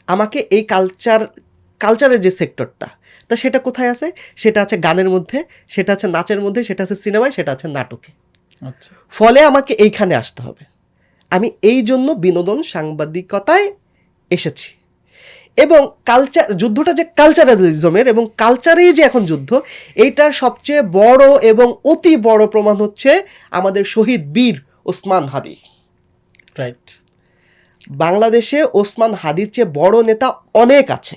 আমাকে এই কালচারের যে সেক্টরটা, তা সেটা কোথায় আছে? সেটা আছে গানের মধ্যে, সেটা আছে নাচের মধ্যে, সেটা আছে সিনেমায়, সেটা আছে নাটকে। আচ্ছা, ফলে আমাকে এইখানে আসতে হবে। আমি এই জন্য বিনোদন সাংবাদিকতায় এসেছি। এবং যুদ্ধটা যে কালচারালিজমের এবং কালচারেই যে এখন যুদ্ধ, এইটার সবচেয়ে বড় এবং অতি বড় প্রমাণ হচ্ছে আমাদের শহীদ বীর ওসমান হাদি। রাইট। বাংলাদেশে ওসমান হাদির চেয়ে বড় নেতা অনেক আছে।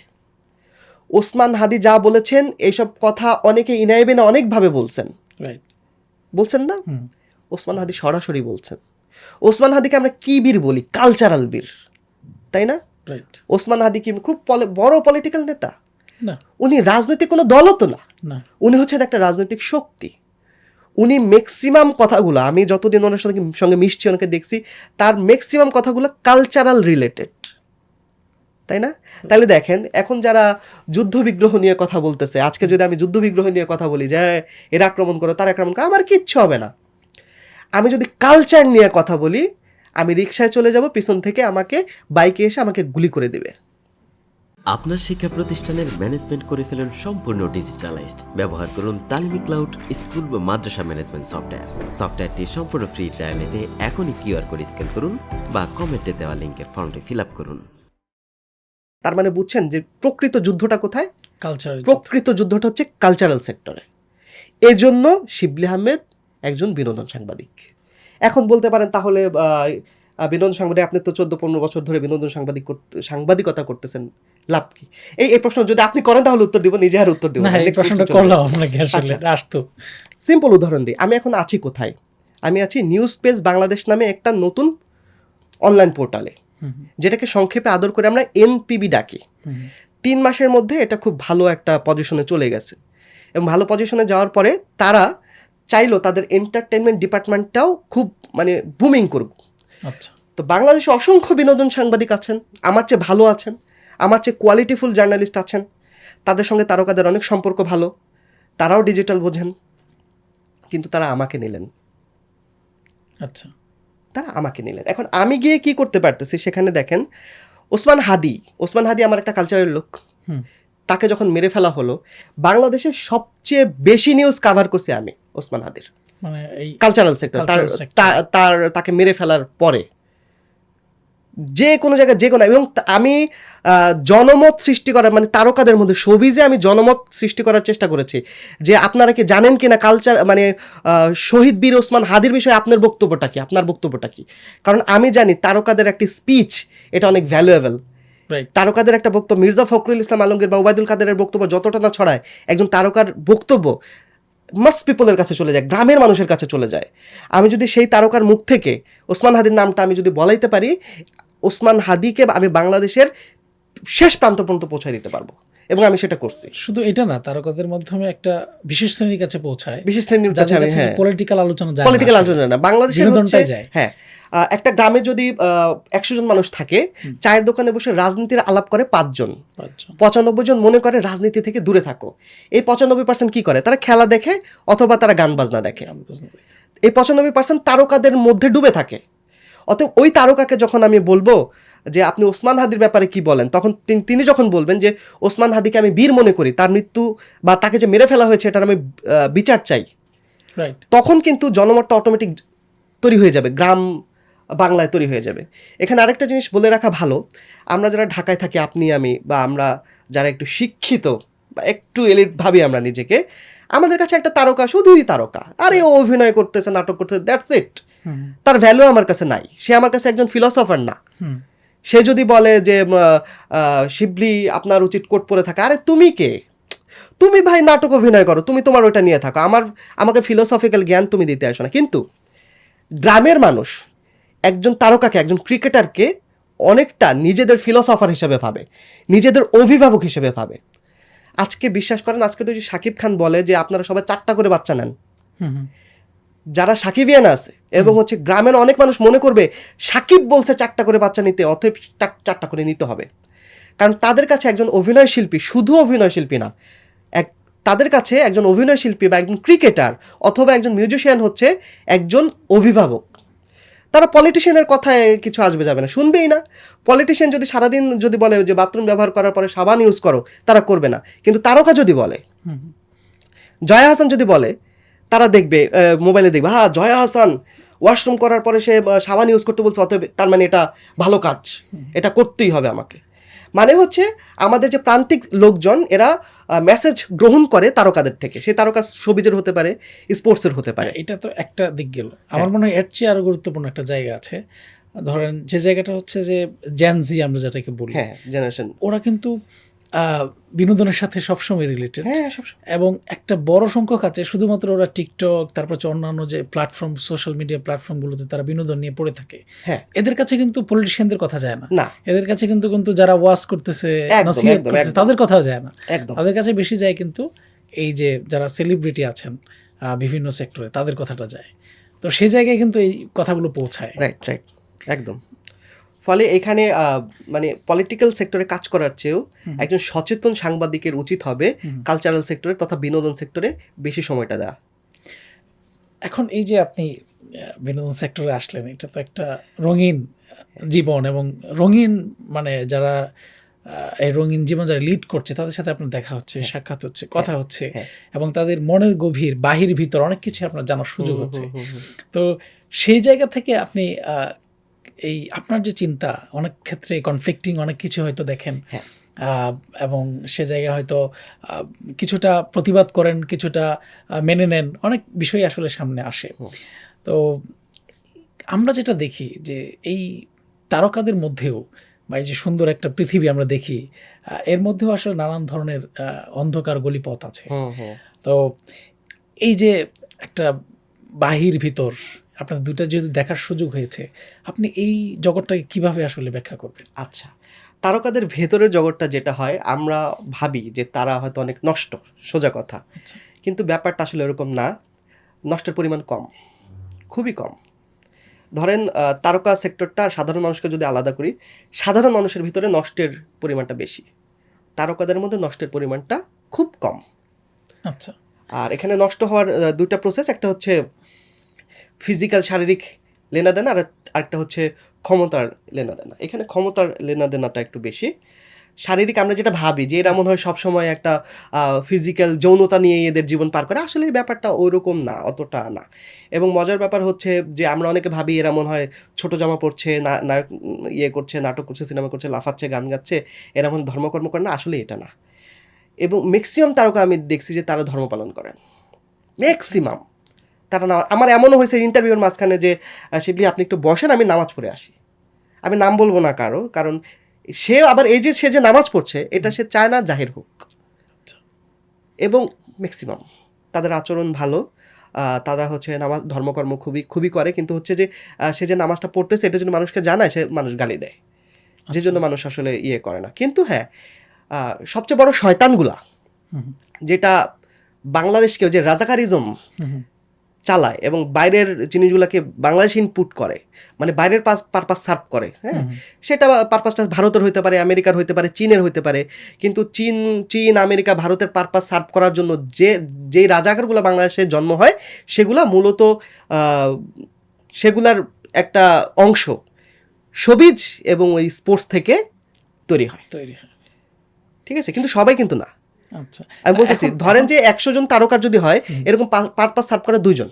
ওসমান হাদি যা বলেছেন এইসব কথা অনেকে ইনাইবেনা অনেকভাবে বলছেন, রাইট, বলছেন না? ওসমান হাদি সরাসরি বলছেন। ওসমান হাদিকে আমরা কি বীর বলি? কালচারাল বীর, তাই না? রাইট। ওসমান হাদি কি খুব বড় পলিটিক্যাল নেতা? না, উনি রাজনৈতিক কোনো দলও তো না, না। উনি হচ্ছেন একটা রাজনৈতিক শক্তি। উনি ম্যাক্সিমাম কথাগুলো, আমি যতদিন ওনার সঙ্গে মিশছি, ওনাকে দেখছি, তার ম্যাক্সিমাম কথাগুলো কালচারাল রিলেটেড, তাই না? তাহলে দেখেন, এখন যারা যুদ্ধ বিগ্রহ নিয়ে কথা বলতেছে, আজকে যদি আমি যুদ্ধ বিগ্রহ নিয়ে কথা বলি যে এরা আক্রমণ করো, তারা আক্রমণ করো, আমার কিচ্ছু হবে না। আমি যদি কালচার নিয়ে কথা বলি, আমি রিক্সায় চলে যাব, পিছন থেকে আমাকে বাইকে এসে আমাকে গুলি করে দেবে। আপনার শিক্ষা প্রতিষ্ঠানের ম্যানেজমেন্ট করে ফেলুন সম্পূর্ণ ডিজিটালাইজড। ব্যবহার করুন তালিমি ক্লাউড স্কুল বা মাদ্রাসা ম্যানেজমেন্ট সফটওয়্যার। সফটওয়্যারটি সম্পূর্ণ ফ্রি ট্রায়াল নিতে এখনই কিউআর কোড স্ক্যান করুন বা কমেন্টে দেওয়া লিঙ্কের ফর্মটি ফিল আপ করুন। তার মানে বুঝছেন যে প্রকৃত যুদ্ধটা কোথায়? কালচার। প্রকৃত যুদ্ধটা হচ্ছে কালচারাল সেক্টরে। এজন্য শিবলি আহমেদ একজন বিনোদন সাংবাদিক। এখন বলতে পারেন তাহলে বিনোদন সাংবাদিক, আপনি তো 14-15 বছর ধরে বিনোদন সাংবাদিকতা করতেছেন, লাভ কি? এই প্রশ্ন যদি আপনি করেন তাহলে উত্তর দিব, নিজে আর উত্তর দিব না। এই প্রশ্নটা করলাম আপনাকে, আসলে আসতো। সিম্পল উদাহরণ দিই, আমি এখন আছি কোথায়? আমি আছি নিউজ পেজ বাংলাদেশ নামে একটা নতুন অনলাইন পোর্টালে, যেটাকে সংক্ষেপে আদর করে আমরা এনপিবি ডাকি। 3 মাসের মধ্যে এটা খুব ভালো একটা পজিশনে চলে গেছে, এবং ভালো পজিশনে যাওয়ার পরে তারা চাইলো তাদের এন্টারটেনমেন্ট ডিপার্টমেন্টটাও খুব মানে বুমিং করুক। আচ্ছা। তো বাংলাদেশে অসংখ্য বিনোদন সাংবাদিক আছেন, আমার চেয়ে ভালো আছেন, আমার চেয়ে কোয়ালিটিফুল জার্নালিস্ট আছেন, তাদের সঙ্গে তারকাদের অনেক সম্পর্ক ভালো, তারাও ডিজিটাল বোঝেন, কিন্তু তারা আমাকে নিলেন। আচ্ছা। তারা আমাকে নিলেন। এখন আমি গিয়ে কি করতে পারতেছি? সেখানে দেখেন, ওসমান হাদি আমার একটা কালচারের লোক। তাকে যখন মেরে ফেলা হলো, বাংলাদেশের সবচেয়ে বেশি নিউজ কাভার করছি আমি ওসমান হাদির, মানে এই কালচারাল সেক্টর। তাকে মেরে ফেলার পরে যে কোনো জায়গায় যে কোনো, এবং আমি জনমত সৃষ্টি করার, মানে তারকাদের মধ্যে শোবিজে আমি জনমত সৃষ্টি করার চেষ্টা করেছি যে আপনারা কি জানেন কিনা কালচার, মানে শহীদ বীর ওসমান হাদির বিষয়ে আপনার বক্তব্যটা কি, আপনার বক্তব্যটা কি? কারণ আমি জানি তারকাদের একটি স্পিচ এটা অনেক ভ্যালুয়েবল। তারকাদের একটা বক্তব্য, মির্জা ফখরুল ইসলাম আলমগীর বা ওবায়দুল কাদেরের বক্তব্য যতটা না ছড়ায়, একজন তারকার বক্তব্য মাস পিপলের কাছে চলে যায়, গ্রামের মানুষের কাছে চলে যায়। আমি যদি সেই তারকার মুখ থেকে ওসমান হাদির নামটা আমি যদি বলাইতে পারি, ওসমান হাদিকে আমি বাংলাদেশের শেষ প্রান্ত পর্যন্ত পৌঁছায় দিতে পারবো, এবং আমি সেটা করছি। শুধু এটা না, তারকাদের মাধ্যমে একটা বিশেষ শ্রেণীর কাছে পৌঁছায়, বিশেষ শ্রেণীর কাছে আমি, হ্যাঁ, পলিটিক্যাল আলোচনা না, বাংলাদেশের হচ্ছে, হ্যাঁ, একটা গ্রামে যদি 100 জন মানুষ থাকে, চায়ের দোকানে বসে রাজনীতির আলাপ করে 5 জন, 95 জন মনে করে রাজনীতি থেকে দূরে থাকো। এই 95% কি করে? তারা খেলা দেখে অথবা তারা গান বাজনা দেখে। এই 95% তারকাদের মধ্যে ডুবে থাকে। অতএব ওই তারকাকে যখন আমি বলবো যে আপনি ওসমান হাদির ব্যাপারে কি বলেন, তখন তিনি যখন বলবেন যে ওসমান হাদিকে আমি বীর মনে করি, তার মৃত্যু বা তাকে যে মেরে ফেলা হয়েছে এটার আমি বিচার চাই, তখন কিন্তু জনমতটা অটোমেটিক তৈরি হয়ে যাবে, গ্রাম বাংলায় তৈরি হয়ে যাবে। এখানে আরেকটা জিনিস বলে রাখা ভালো, আমরা যারা ঢাকায় থাকি, আপনি আমি বা আমরা যারা একটু শিক্ষিত বা একটু এলিট ভাবি আমরা নিজেকে, আমাদের কাছে একটা তারকা শুধুই তারকা, আরে ও অভিনয় করতেছে, নাটক করতেছে, দ্যাটস ইট। তার ভ্যালু আমার কাছে নাই, সে আমার কাছে একজন ফিলসফার না। সে যদি বলে যে শিবলি আপনার উচিত কোট পরে থাকা, আরে তুমি কে? তুমি ভাই নাটক অভিনয় করো, তুমি তোমার ওইটা নিয়ে থাকো, আমাকে ফিলোসফিক্যাল জ্ঞান তুমি দিতে আসো না। কিন্তু গ্রামের মানুষ একজন তারকাকে, একজন ক্রিকেটারকে অনেকটা নিজেদের ফিলোসফার হিসেবে ভাবে, নিজেদের অভিভাবক হিসেবে ভাবে। আজকে বিশ্বাস করেন, আজকে যদি শাকিব খান বলে যে আপনারা সবাই 4টা করে বাচ্চা নেন, যারা সাকিবিয়ান আছে এবং হচ্ছে গ্রামের অনেক মানুষ মনে করবে সাকিব বলছে 4টা করে বাচ্চা নিতে, অতএব 4টা করে নিতে হবে। কারণ তাদের কাছে একজন অভিনয় শিল্পী শুধু অভিনয় শিল্পী না, তাদের কাছে একজন অভিনয় শিল্পী বা একজন ক্রিকেটার অথবা একজন মিউজিশিয়ান হচ্ছে একজন অভিভাবক। তারা পলিটিশিয়ানের কথায় কিছু আসবে যাবে না, শুনবেই না। পলিটিশিয়ান যদি সারাদিন যদি বলে যে বাথরুম ব্যবহার করার পরে সাবান ইউজ করো, তারা করবে না। কিন্তু তারকা যদি বলে, জয়া হাসান যদি বলে, তারা দেখবে, মোবাইলে দেখবে, হ্যাঁ জয়া হাসান ওয়াশরুম করার পরে সে সাবান ইউজ করতে বলছে, অতএব তার মানে এটা ভালো কাজ, এটা করতেই হবে আমাকে। মানে হচ্ছে আমাদের যে প্রান্তিক লোকজন এরা মেসেজ গ্রহণ করে তারকাদের থেকে। সেই তারকা শোবিজের হতে পারে, স্পোর্টসের হতে পারে। এটা তো একটা দিক গেল। আমার মনে হয় এর চেয়ে আরো গুরুত্বপূর্ণ একটা জায়গা আছে। ধরেন যে জায়গাটা হচ্ছে যে জেনজি আমরা যেটাকে বলি, হ্যাঁ, জেনারেশন, ওরা কিন্তু বিনোদনের সাথে সবসময় রিলেটেড, হ্যাঁ, এবং একটা বড় সংখ্যক আছে শুধুমাত্র ওরা টিকটক, তারপর হচ্ছে অন্যান্য যে প্ল্যাটফর্ম, সোশ্যাল মিডিয়া প্ল্যাটফর্মগুলোতে তারা বিনোদন নিয়ে পড়ে থাকে। হ্যাঁ, এদের কাছে কিন্তু পলিটিশিয়ানদের কথা যায় না, না, এদের কাছে কিন্তু কিন্তু যারা ওয়াজ করতেছে, নসিহত করতেছে, তাদের কথাও যায় না। একদম। তাদের কাছে বেশি যায় কিন্তু এই যে যারা সেলিব্রিটি আছেন বিভিন্ন সেক্টরে, তাদের কথাটা যায়। তো সেই জায়গায় কিন্তু এই কথাগুলো পৌঁছায়। রাইট, রাইট, একদম। ফলে এখানে মানে পলিটিক্যাল সেক্টরে কাজ করার চেয়েও একজন সচেতন সাংবাদিকের উচিত হবে কালচারাল সেক্টরে তথা বিনোদন সেক্টরে বেশি সময়টা দেওয়া। এখন এই যে আপনি বিনোদন সেক্টরে আসলেন, এটা তো একটা রঙিন জীবন, এবং রঙিন মানে যারা এই রঙিন জীবন যারা লিড করছে তাদের সাথে আপনার দেখা হচ্ছে, সাক্ষাৎ হচ্ছে, কথা হচ্ছে, এবং তাদের মনের গভীর বাহির ভিতর অনেক কিছু আপনার জানার সুযোগ হচ্ছে। তো সেই জায়গা থেকে আপনি এই আপনার যে চিন্তা, অনেক ক্ষেত্রে কনফ্লিক্টিং অনেক কিছু হয়তো দেখেন, এবং সে জায়গায় হয়তো কিছুটা প্রতিবাদ করেন, কিছুটা মেনে নেন, অনেক বিষয় আসলে সামনে আসে। তো আমরা যেটা দেখি যে এই তারকাদের মধ্যেও বা এই যে সুন্দর একটা পৃথিবী আমরা দেখি, এর মধ্যেও আসলে নানান ধরনের অন্ধকার গলিপথ আছে। তো এই যে একটা বাহির ভিতর আপনার দুটা যেহেতু দেখার সুযোগ হয়েছে, আপনি এই জগৎটাকে কিভাবে আসলে ব্যাখ্যা করবেন? আচ্ছা, তারকাদের ভেতরের জগৎটা যেটা হয়, আমরা ভাবি যে তারা হয়তো অনেক নষ্ট, সোজা কথা। কিন্তু ব্যাপারটা আসলে এরকম না। নষ্টের পরিমাণ কম, খুবই কম। ধরেন তারকা সেক্টরটা সাধারণ মানুষকে যদি আলাদা করি, সাধারণ মানুষের ভিতরে নষ্টের পরিমাণটা বেশি, তারকাদের মধ্যে নষ্টের পরিমাণটা খুব কম। আচ্ছা। আর এখানে নষ্ট হওয়ার দুইটা প্রসেস, একটা হচ্ছে ফিজিক্যাল শারীরিক লেনাদেনা, আর আরেকটা হচ্ছে ক্ষমতার লেনাদেনা। এখানে ক্ষমতার লেনাদেনাটা একটু বেশি। শারীরিক আমরা যেটা ভাবি যে এরা মনে হয় সবসময় একটা ফিজিক্যাল যৌনতা নিয়ে এদের জীবন পার করে, আসলে এই ব্যাপারটা ওইরকম না, অতটা না। এবং মজার ব্যাপার হচ্ছে যে আমরা অনেকে ভাবি এরা মনে হয় ছোট জামা পড়ছে, ইয়ে করছে, নাটক করছে, সিনেমা করছে, লাফাচ্ছে, গান গাচ্ছে, এরা মনে ধর্মকর্ম করে না, আসলে এটা না। এবং ম্যাক্সিমাম তারকা আমি দেখছি যে তারা ধর্ম পালন করেন, ম্যাক্সিমাম তারা না। আমার এমনও হয়েছে ইন্টারভিউর মাঝখানে যে শিবলি আপনি একটু বসেন, আমি নামাজ পড়ে আসি। আমি নাম বলবো না কারো, কারণ সে আবার এই যে সে যে নামাজ পড়ছে এটা সে চায় না জাহির হোক। এবং ম্যাক্সিমাম তাদের আচরণ ভালো, তারা হচ্ছে নামাজ ধর্মকর্ম খুবই খুবই করে, কিন্তু হচ্ছে যে সে যে নামাজটা পড়তেছে এটা যদি মানুষকে জানায়, সে মানুষ গালি দেয়, যে জন্য মানুষ আসলে ইয়ে করে না। কিন্তু হ্যাঁ, সবচেয়ে বড় শয়তানগুলা যেটা বাংলাদেশকেও যে রাজাকারিজম চালায় এবং বাইরের জিনিসগুলোকে বাংলাদেশে ইনপুট করে, মানে বাইরের পারপাস সার্ভ করে, হ্যাঁ, সেটা পারপাসটা ভারতের হইতে পারে, আমেরিকার হইতে পারে, চীনের হইতে পারে। কিন্তু চীন আমেরিকা ভারতের পারপাস সার্ভ করার জন্য যে রাজাকারগুলো বাংলাদেশে জন্ম হয়, সেগুলা মূলত সেগুলার একটা অংশ শোবিজ এবং ওই স্পোর্টস থেকে তৈরি হয়। ঠিক আছে, কিন্তু সবাই কিন্তু না। আচ্ছা, আমি বলতেছি ধরেন যে 100 জন তারকার যদি হয়, এরকম পারপাস সার্ভ করে 2 জন।